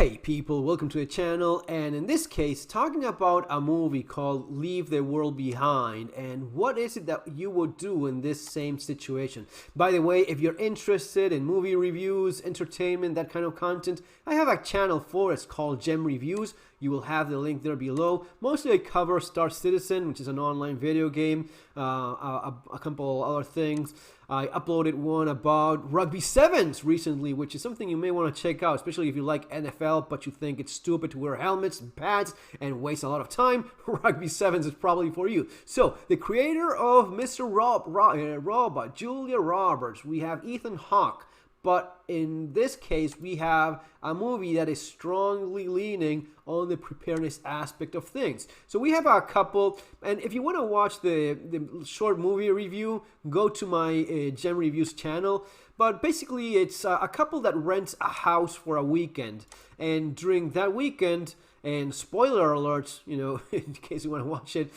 Hey people, welcome to the channel, and in this case talking about a movie called Leave the World Behind and what is it that you would do in this same situation. By the way, if you're interested in movie reviews, entertainment, that kind of content, I have a channel for it. It's called Gem Reviews. You will have the link there below. Mostly I cover Star Citizen, which is an online video game, a couple other things. I uploaded one about Rugby Sevens recently, which is something you may want to check out, especially if you like NFL, but you think it's stupid to wear helmets and pads and waste a lot of time. Rugby Sevens is probably for you. So, the creator of Mr. Robot, Julia Roberts, we have Ethan Hawke. But in this case, we have a movie that is strongly leaning on the preparedness aspect of things. So we have a couple, and if you want to watch the short movie review, go to my Gem Reviews channel. But basically, it's a couple that rents a house for a weekend. And during that weekend, and spoiler alert, you know, in case you want to watch it,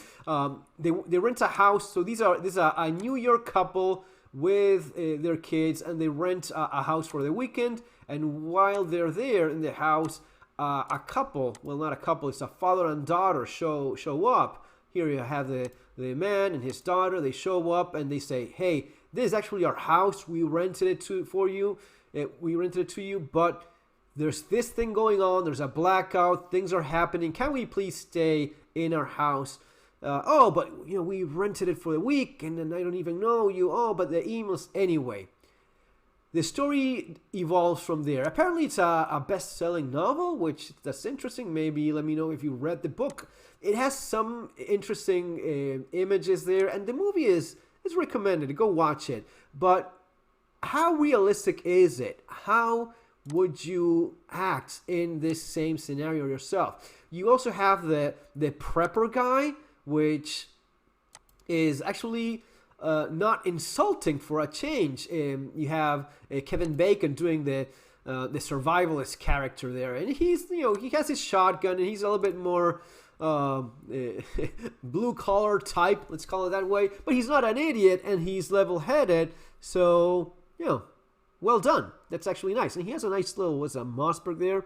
they rent a house. So this is a New York couple with their kids, and they rent a house for the weekend. And while they're there in the house, a couple, well, not a couple, it's a father and daughter show up. Here you have the man and his daughter. They show up and they say, hey, this is actually our house. We rented it to you, but there's this thing going on. There's a blackout. Things are happening. Can we please stay in our house? Oh, but you know, we rented it for a week, and then I don't even know you. Oh, but the emails anyway. The story evolves from there. Apparently, it's a best-selling novel, that's interesting. Maybe let me know if you read the book. It has some interesting images there, and the movie is recommended. Go watch it. But how realistic is it? How would you act in this same scenario yourself? You also have the prepper guy, which is actually not insulting for a change. You have Kevin Bacon doing the survivalist character there, and he has his shotgun, and he's a little bit more blue collar type, let's call it that way. But he's not an idiot, and he's level headed. So well done. That's actually nice, and he has a nice little Mossberg there.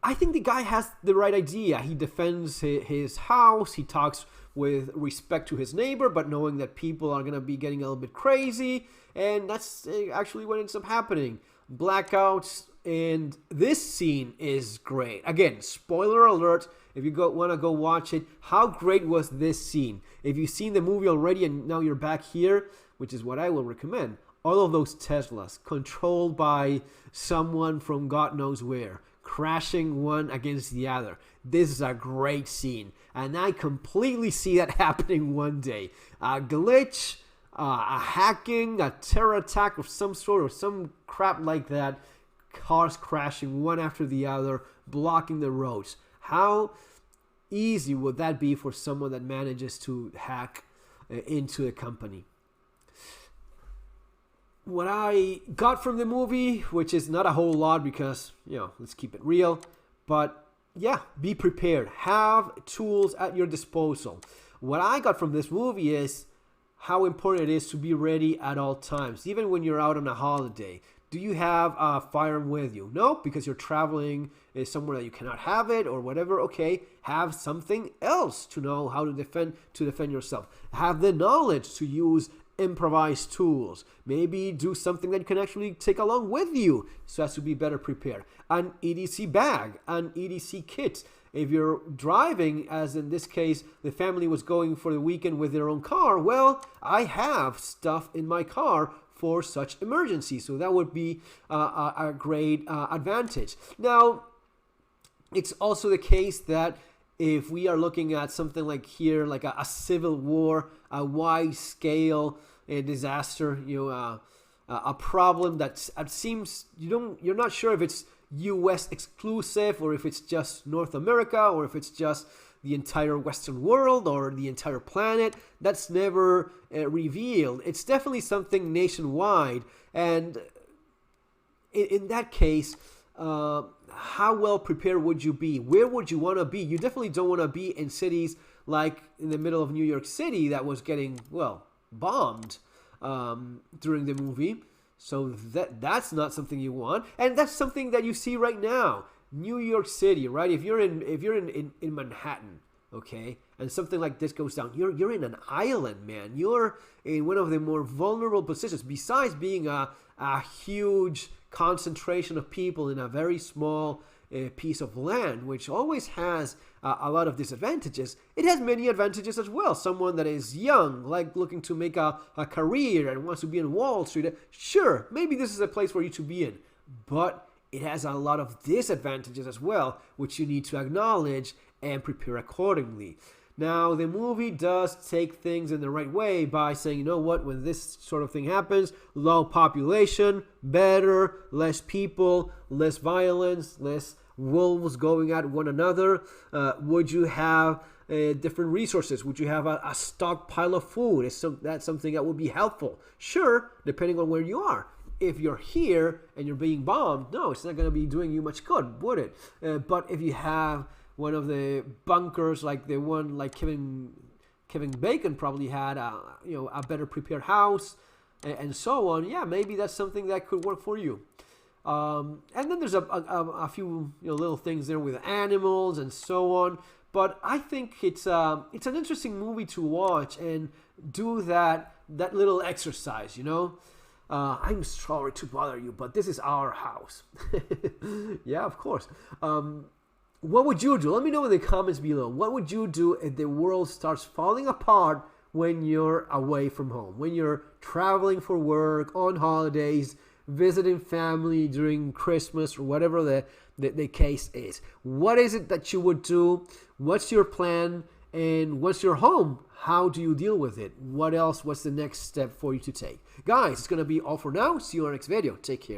I think the guy has the right idea. He defends his house. He talks with respect to his neighbor, but knowing that people are going to be getting a little bit crazy. And that's actually what ends up happening. Blackouts. And this scene is great. Again, spoiler alert. If you want to go watch it, how great was this scene? If you've seen the movie already and now you're back here, which is what I will recommend, all of those Teslas controlled by someone from God knows where, crashing one against the other. This is a great scene, and I completely see that happening one day. A glitch, a hacking, a terror attack of some sort, or some crap like that. Cars crashing one after the other, blocking the roads. How easy would that be for someone that manages to hack into a company? What I got from the movie, which is not a whole lot because, let's keep it real, but yeah, be prepared. Have tools at your disposal. What I got from this movie is how important it is to be ready at all times, even when you're out on a holiday. Do you have a firearm with you? No, because you're traveling somewhere that you cannot have it or whatever. Okay, have something else to know how to defend yourself. Have the knowledge to use improvised tools. Maybe do something that you can actually take along with you so as to be better prepared. An EDC bag, an EDC kit. If you're driving, as in this case, the family was going for the weekend with their own car, well, I have stuff in my car for such emergencies. So that would be a great advantage. Now, it's also the case that if we are looking at something like here, like a civil war, a wide-scale disaster, a problem that seems you're not sure if it's U.S. exclusive or if it's just North America or if it's just the entire Western world or the entire planet. That's never revealed. It's definitely something nationwide, and in that case, how well prepared would you be? Where would you want to be? You definitely don't want to be in cities like in the middle of New York City that was getting, bombed during the movie. So that's not something you want, and that's something that you see right now. New York City, right? If you're in Manhattan, okay, and something like this goes down, you're in an island, man. You're in one of the more vulnerable positions. Besides being a huge concentration of people in a very small piece of land, which always has a lot of disadvantages, it has many advantages as well. Someone that is young, like looking to make a career and wants to be in Wall Street, sure, maybe this is a place for you to be in, but it has a lot of disadvantages as well, which you need to acknowledge and prepare accordingly. Now, the movie does take things in the right way by saying, you know what, when this sort of thing happens, low population, better, less people, less violence, less wolves going at one another. Would you have different resources? Would you have a stockpile of food? That's something that would be helpful. Sure, depending on where you are. If you're here and you're being bombed, no, it's not going to be doing you much good, would it? But if you have one of the bunkers, like the one like Kevin Bacon probably had, a better prepared house, and so on. Yeah, maybe that's something that could work for you. And then there's a few little things there with animals and so on. But I think it's an interesting movie to watch and do that little exercise. I'm sorry to bother you, but this is our house. Yeah, of course. What would you do? Let me know in the comments below. What would you do if the world starts falling apart when you're away from home? When you're traveling for work, on holidays, visiting family during Christmas or whatever the case is. What is it that you would do? What's your plan? And once you're home, how do you deal with it? What else? What's the next step for you to take? Guys, it's going to be all for now. See you on our next video. Take care.